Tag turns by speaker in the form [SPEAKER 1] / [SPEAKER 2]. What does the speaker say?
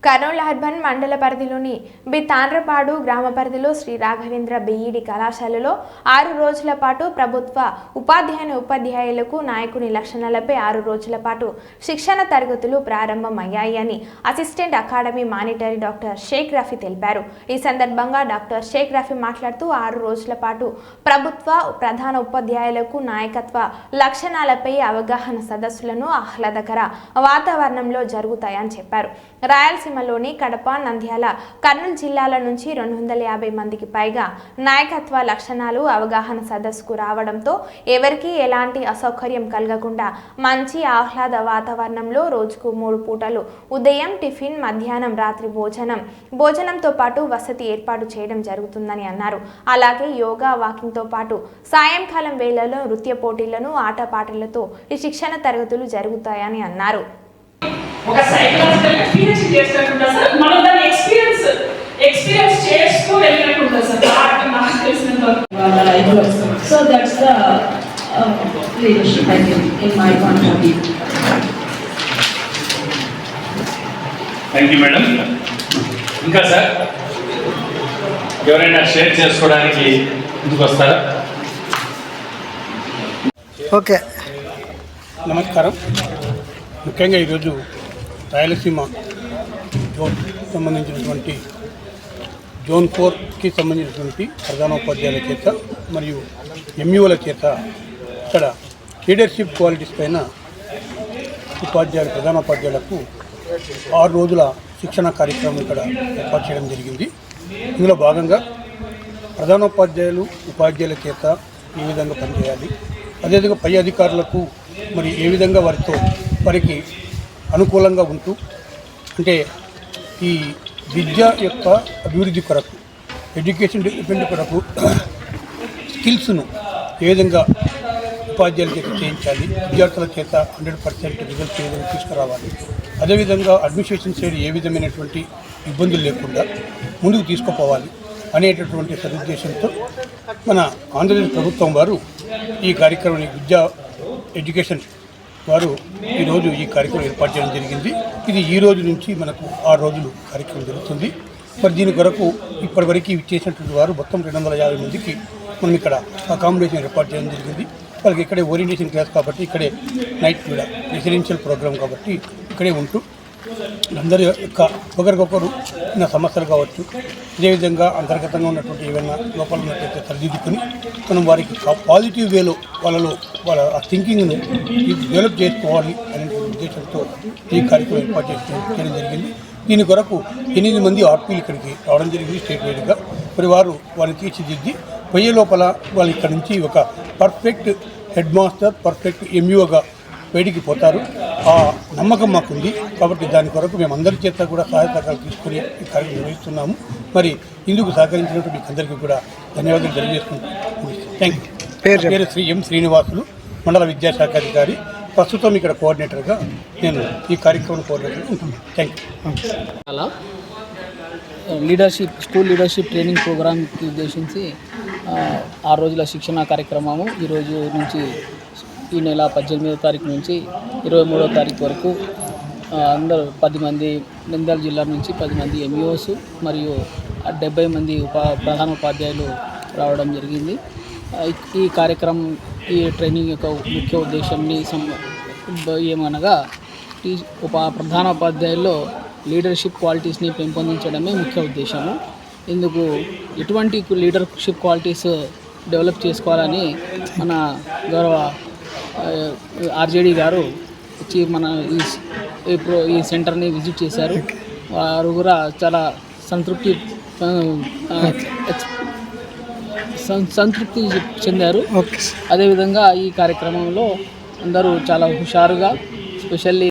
[SPEAKER 1] Kurnool urban మండల పరిధిలోని B Tandrapadu గ్రామ పరిధిలో శ్రీ రాఘవేంద్ర బీఈడి కళాశాలలో 6 రోజుల పాటు ప్రభుత్వ ఉపాధ్యాయులకు నాయకుని లక్షణాలపై 6 రోజుల పాటు శిక్షణ తరగతులు ప్రారంభమయ్యాయని అసిస్టెంట్ అకాడమీ మానిటరీ డాక్టర్ షేక్ రఫీ తెలిపారు. ఈ సందర్భంగా డాక్టర్ షేక్ రఫీ మాట్లాడుతూ 6 రోజుల పాటు ప్రభుత్వ ప్రధాన ఉపాధ్యాయులకు నాయకత్వ లక్షణాలపై అవగాహన సదస్సులను ఆహ్లాదకర వాతావరణంలో జరుగుతాయని చెప్పారు. రాయలసీమలోని కడప, నంద్యాల, కర్నూలు జిల్లాల నుంచి 250 మందికి పైగా నాయకత్వ లక్షణాలు అవగాహన సదస్సుకు రావడంతో ఎవరికీ ఎలాంటి అసౌకర్యం కలగకుండా మంచి ఆహ్లాద వాతావరణంలో రోజుకు 3 పూటలు ఉదయం టిఫిన్, మధ్యాహ్నం, రాత్రి భోజనంతో పాటు వసతి ఏర్పాటు చేయడం జరుగుతుందని అన్నారు. అలాగే యోగా, వాకింగ్తో పాటు సాయంకాలం వేళలో నృత్య పోటీలను, ఆటపాటలతో ఈ శిక్షణ తరగతులు జరుగుతాయని అన్నారు.
[SPEAKER 2] ఒక సైకలాజికల్ పిహెచ్డి చేస్తున్నట్టు సార్, మనం దాని ఎక్స్పీరియన్స్ చేస్తూ వెళ్ళినట్టు సార్. నాకు తెలిసినంత so that's the leadership I think in my point of view.
[SPEAKER 3] Thank you madam. ఇంకా సార్ ఎవరైనా షేర్ చేసుకోవడానికి ముందుకు వస్తారా?
[SPEAKER 4] ఓకే,
[SPEAKER 5] నమస్కారం. ముఖ్యంగా ఈరోజు రాయలసీమ జోన్ సంబంధించినటువంటి జోన్ 4కి సంబంధించినటువంటి ప్రధానోపాధ్యాయుల చేత మరియు ఎంయూల చేత ఇక్కడ లీడర్షిప్ క్వాలిటీస్ పైన ప్రధానోపాధ్యాయులకు 6 రోజుల శిక్షణ కార్యక్రమం ఇక్కడ ఏర్పాటు చేయడం జరిగింది. ఇందులో భాగంగా ప్రధానోపాధ్యాయులు ఉపాధ్యాయుల చేత ఏ విధంగా పనిచేయాలి, అదేవిధంగా పై అధికారులకు మరి ఏ విధంగా వారికి అనుకూలంగా ఉంటూ, అంటే ఈ విద్య యొక్క అభివృద్ధి కొరకు, ఎడ్యుకేషన్ డెవలప్మెంట్ కొరకు స్కిల్స్ను ఏ విధంగా ఉపాధ్యాయుల చేత చేయించాలి, విద్యార్థుల చేత 100% రిజల్ట్స్ ఏ విధంగా తీసుకురావాలి, అదేవిధంగా అడ్మినిస్ట్రేషన్ సైడ్ ఏ విధమైనటువంటి ఇబ్బందులు లేకుండా ముందుకు తీసుకుపోవాలి అనేటటువంటి సదుద్దేశంతో మన ఆంధ్రప్రదేశ్ ప్రభుత్వం వారు ఈ కార్యక్రమాన్ని ఎడ్యుకేషన్ వారు ఈరోజు ఈ కార్యక్రమం ఏర్పాటు చేయడం జరిగింది. ఇది ఈ రోజు నుంచి మనకు 6 రోజులు కార్యక్రమం జరుగుతుంది. మరి దీని కొరకు ఇప్పటివరకు ఇచ్చేసినటువంటి వారు మొత్తం 250 మందికి మనం ఇక్కడ అకామిడేషన్ ఏర్పాటు చేయడం జరిగింది. వాళ్ళకి ఇక్కడే ఓరియంటేషన్ క్లాస్ కాబట్టి ఇక్కడే నైట్ కూడా రెసిడెన్షియల్ ప్రోగ్రామ్ కాబట్టి ఇక్కడే ఉంటూ అందరి యొక్క ఒకరికొకరు ఉన్న సమస్యలు కావచ్చు, అదేవిధంగా అంతర్గతంగా ఉన్నటువంటి ఏమైనా లోపాలు ఉన్నట్టయితే సరిదిద్దుకొని మనం వారికి పాజిటివ్ వేలో వాళ్ళ ఆ థింకింగ్ను డెవలప్ చేసుకోవాలి అనే ఉద్దేశంతో ఈ కార్యక్రమం ఏర్పాటు చేయడం జరిగింది. దీని కొరకు 8 మంది ఆర్పీలు ఇక్కడికి రావడం జరిగింది స్టేట్ వైడ్గా. మరి వారిని తీర్చిదిద్ది పోయే లోపల వాళ్ళు ఇక్కడ నుంచి ఒక పర్ఫెక్ట్ హెడ్ మాస్టర్, పర్ఫెక్ట్ ఎంయూగా బయటికి పోతారు. ఆ నమ్మకం మాకుంది. కాబట్టి దాని కొరకు మేము అందరి చేత కూడా సహాయతకాలు తీసుకుని ఈ కార్యక్రమం నిర్వహిస్తున్నాము. మరి ఇందుకు సహకరించినటువంటి మీకు అందరికీ కూడా ధన్యవాదాలు తెలియజేసుకుంటున్నాను. Thank you. పేరు శ్రీ ఎం శ్రీనివాసులు, మండల విద్యాశాఖ అధికారి. ప్రస్తుతం ఇక్కడ కోఆర్డినేటర్గా నేను ఈ కార్యక్రమం కోఆర్డినేటర్గా ఉంటున్నాను. Thank you.
[SPEAKER 6] అలా స్కూల్ లీడర్షిప్ ట్రైనింగ్ ప్రోగ్రామ్కి ఉద్దేశించి 6 రోజుల శిక్షణ కార్యక్రమము ఈరోజు నుంచి ఈ నెల 18వ తారీఖు నుంచి 23వ తారీఖు వరకు అందరూ 10 మంది నంద్యాల జిల్లా నుంచి 10 మంది ఎంఈఓస్ మరియు 70 మంది ప్రధాన ఉపాధ్యాయులు రావడం జరిగింది. ఈ కార్యక్రమం, ఈ ట్రైనింగ్ యొక్క ముఖ్య ఉద్దేశంని ఏమనగా ప్రధాన ఉపాధ్యాయుల్లో లీడర్షిప్ క్వాలిటీస్ని పెంపొందించడమే ముఖ్య ఉద్దేశము. ఇందుకు ఎటువంటి లీడర్షిప్ క్వాలిటీస్ డెవలప్ చేసుకోవాలని మన గౌరవ ఆర్జేడీ గారు వచ్చి మన ఈ సెంటర్ని విజిట్ చేశారు. వారు కూడా చాలా సంతృప్తి చెందారు. అదేవిధంగా ఈ కార్యక్రమంలో అందరూ చాలా హుషారుగా, స్పెషల్లీ